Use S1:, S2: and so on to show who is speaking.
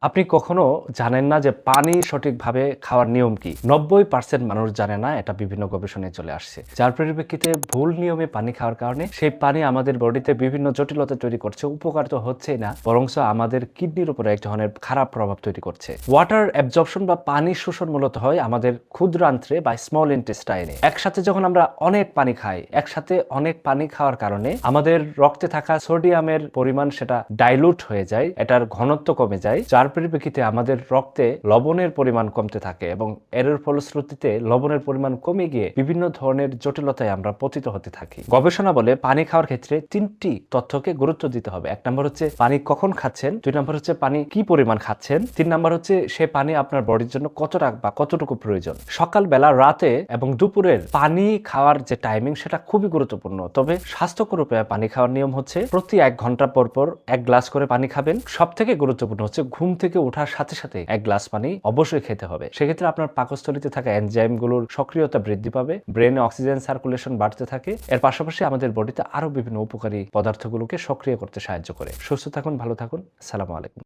S1: আপনি কখনো জানেন না যে পানি সঠিকভাবে খাওয়ার নিয়ম কি? ৯০% মানুষ জানে না, এটা বিভিন্ন গবেষণায় চলে আসছে। যার পরিপ্রেক্ষিতে ভুল নিয়মে পানি খাওয়ার কারণে সেই পানি আমাদের বডিতে বিভিন্ন জটিলতা তৈরি করছে। উপকার তো হচ্ছেই না, বরঞ্চ আমাদের কিডনির উপরে এক ধরনের খারাপ প্রভাব তৈরি করছে। ওয়াটার অ্যাবজর্পশন বা পানি শোষণ মূলত হয় আমাদের ক্ষুদ্রান্ত্রে বা স্মল ইন্টেস্টাইনে। একসাথে যখন আমরা অনেক পানি খাই, একসাথে অনেক পানি খাওয়ার কারণে আমাদের রক্তে থাকা সোডিয়ামের পরিমাণ সেটা ডাইলুট হয়ে যায়, এটার ঘনত্ব কমে যায়, যার পরিপ্রেক্ষিতে আমাদের রক্তে লবণের পরিমাণ কমতে থাকে এবং এর ফলশ্রুতিতে লবণের পরিমাণ কমে গিয়ে বিভিন্ন ধরনের জটিলতায় আমরা পতিত হতে থাকি। গবেষণা বলে পানি খাওয়ার ক্ষেত্রে 3টি তথ্যকে গুরুত্ব দিতে হবে। 1 নম্বর হচ্ছে পানি কখন খাচ্ছেন, 2 নম্বর হচ্ছে পানি কি পরিমাণ খাচ্ছেন, 3 নম্বর হচ্ছে সে পানি আপনার বডির জন্য কতটা বা কতটুকু প্রয়োজন। সকালবেলা, রাতে এবং দুপুরের পানি খাওয়ার যে টাইমিং সেটা খুবই গুরুত্বপূর্ণ। তবে স্বাস্থ্যকর উপায়ে পানি খাওয়ার নিয়ম হচ্ছে প্রতি 1 ঘন্টা পর পর 1 গ্লাস করে পানি খাবেন। সব থেকে গুরুত্বপূর্ণ হচ্ছে ঘুম থেকে ওঠার সাথে সাথে 1 গ্লাস পানি অবশ্যই খেতে হবে। সেক্ষেত্রে আপনার পাকস্থলীতে থাকা এনজাইমগুলোর সক্রিয়তা বৃদ্ধি পাবে, ব্রেনে অক্সিজেন সার্কুলেশন বাড়তে থাকে। এর পাশাপাশি আমাদের বডিতে আরো বিভিন্ন উপকারী পদার্থগুলোকে সক্রিয় করতে সাহায্য করে। সুস্থ থাকুন, ভালো থাকুন। আসসালামু আলাইকুম।